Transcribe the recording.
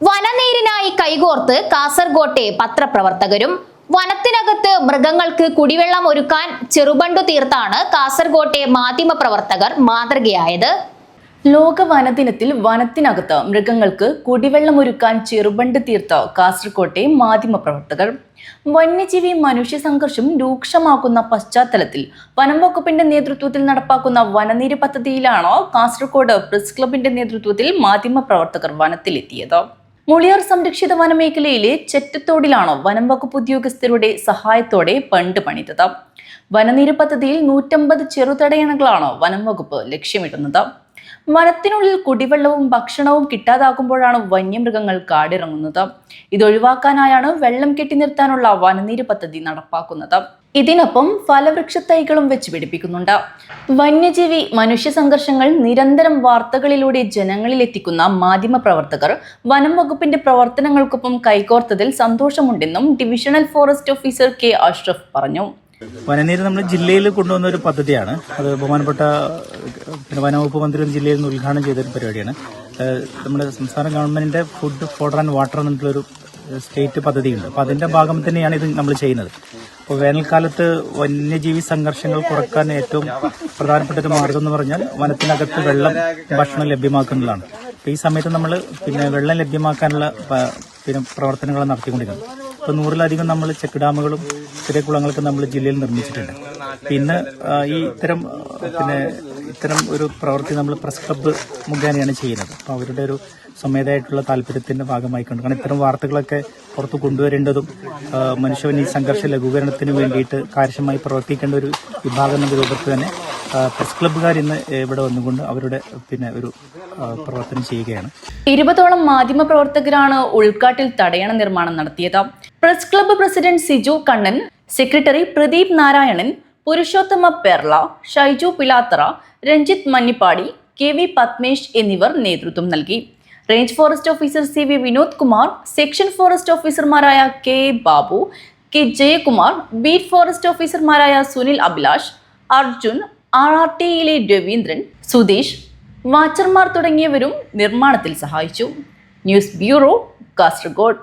വനനീരിനായി കൈകോർത്ത് കാസർഗോട്ടെ പത്രപ്രവർത്തകരും. വനത്തിനകത്ത് മൃഗങ്ങൾക്ക് കുടിവെള്ളം ഒരുക്കാൻ ചെറുബണ്ടു തീർത്താണ് കാസർഗോട്ടെ മാധ്യമപ്രവർത്തകർ മാതൃകയായത്. ലോക വനദിനത്തിൽ വനത്തിനകത്ത് മൃഗങ്ങൾക്ക് കുടിവെള്ളം ഒരുക്കാൻ ചെറുബണ്ട് തീർത്ത കാസർഗോട്ടെ മാധ്യമപ്രവർത്തകർ. വന്യജീവി മനുഷ്യ സംഘർഷം രൂക്ഷമാക്കുന്ന പശ്ചാത്തലത്തിൽ വനം വകുപ്പിന്റെ നേതൃത്വത്തിൽ നടപ്പാക്കുന്ന വനനീര് പദ്ധതിയിലാണ് കാസർഗോഡ് പ്രസ് ക്ലബിന്റെ നേതൃത്വത്തിൽ മാധ്യമപ്രവർത്തകർ വനത്തിലെത്തിയത്. മുളിയാർ സംരക്ഷിത വനമേഖലയിലെ ചെറ്റത്തോടിലാണ് വനം വകുപ്പ് ഉദ്യോഗസ്ഥരുടെ സഹായത്തോടെ ബണ്ട് പണിതത്. വനനീര് പദ്ധതിയിൽ 150 ചെറുതടയണകളാണ് വനം വകുപ്പ് ലക്ഷ്യമിടുന്നത്. വനത്തിനുള്ളിൽ കുടിവെള്ളവും ഭക്ഷണവും കിട്ടാതാകുമ്പോഴാണ് വന്യമൃഗങ്ങൾ കാടിറങ്ങുന്നത്. ഇതൊഴിവാക്കാനായാണ് വെള്ളം കെട്ടി നിർത്താനുള്ള വനനീര് പദ്ധതി നടപ്പാക്കുന്നത്. ഇതിനൊപ്പം ഫലവൃക്ഷ തൈകളും വെച്ച് പിടിപ്പിക്കുന്നുണ്ട്. വന്യജീവി മനുഷ്യ സംഘർഷങ്ങൾ നിരന്തരം വാർത്തകളിലൂടെ ജനങ്ങളിൽ എത്തിക്കുന്ന മാധ്യമപ്രവർത്തകർ വനം വകുപ്പിന്റെ പ്രവർത്തനങ്ങൾക്കൊപ്പം കൈകോർത്തതിൽ സന്തോഷമുണ്ടെന്നും divisional forest officer K Ashraf പറഞ്ഞു. വനനീര് നമ്മൾ ജില്ലയിൽ കൊണ്ടുവന്ന ഒരു പദ്ധതിയാണ്. അത് ബഹുമാനപ്പെട്ട വനവകുപ്പ് മന്ത്രി ജില്ലയിൽ നിന്ന് ഉദ്ഘാടനം ചെയ്തൊരു പരിപാടിയാണ്. നമ്മുടെ സംസ്ഥാന ഗവൺമെന്റിന്റെ ഫുഡ് ഫോഡർ ആൻഡ് വാട്ടർ എന്നിട്ടുള്ളൊരു സ്റ്റേറ്റ് പദ്ധതിയുണ്ട്. അപ്പോൾ അതിന്റെ ഭാഗം തന്നെയാണ് ഇത് നമ്മൾ ചെയ്യുന്നത്. അപ്പോൾ വേനൽക്കാലത്ത് വന്യജീവി സംഘർഷങ്ങൾ കുറക്കാൻ ഏറ്റവും പ്രധാനപ്പെട്ട ഒരു മാർഗം എന്ന് പറഞ്ഞാൽ വനത്തിനകത്ത് വെള്ളം ഭക്ഷണം ലഭ്യമാക്കുന്നതാണ്. അപ്പോൾ ഈ സമയത്ത് നമ്മൾ വെള്ളം ലഭ്യമാക്കാനുള്ള പ്രവർത്തനങ്ങൾ നടത്തിക്കൊണ്ടിരിക്കുന്നത്. ഇപ്പോൾ 100-ലധികം നമ്മൾ ചെക്ക് ഡാമുകളും ചെറിയ കുളങ്ങളൊക്കെ നമ്മൾ ജില്ലയിൽ നിർമ്മിച്ചിട്ടുണ്ട്. പിന്നെ ഇത്തരം ഒരു പ്രവൃത്തി നമ്മൾ പ്രസ് ക്ലബ്ബ് മുഖേനയാണ് ചെയ്യുന്നത്. അപ്പോൾ അവരുടെ ഒരു സ്വമേധയായിട്ടുള്ള താല്പര്യത്തിന്റെ ഭാഗമായി കണ്ടു. കാരണം ഇത്തരം വാർത്തകളൊക്കെ പുറത്തു കൊണ്ടുവരേണ്ടതും മനുഷ്യവന്യ സംഘർഷ ലഘൂകരണത്തിന് വേണ്ടിയിട്ട് കാര്യക്ഷമമായി പ്രവർത്തിക്കേണ്ട ഒരു വിഭാഗം എന്ന രൂപത്തിൽ തന്നെ പ്രസ് ക്ലബ്ബുകാർ ഇന്ന് ഇവിടെ വന്നുകൊണ്ട് അവരുടെ ഒരു പ്രവർത്തനം ചെയ്യുകയാണ്. 20ഓളം മാധ്യമപ്രവർത്തകരാണ് ഉൾക്കാട്ടിൽ തടയണ നിർമ്മാണം നടത്തിയത്. Press club president Siju Kannan, secretary Pradeep Narayanan, Purushothama Perla, Shaiju Pilathara, Ranjith Manjippadi, KV Padmesh എന്നിവർ നേതൃത്വം നൽകി. Range forest officer CV Vinod Kumar, section forest ഓഫീസർമാരായ K Babu, K Jayakumar, beat forest ഓഫീസർമാരായ സുനിൽ അഭിലാഷ്, അർജുൻ, RRTയിലെ രവീന്ദ്രൻ, സുധീഷ്, വാച്ചർമാർ തുടങ്ങിയവരും നിർമ്മാണത്തിൽ സഹായിച്ചു. News bureau, Kasaragod.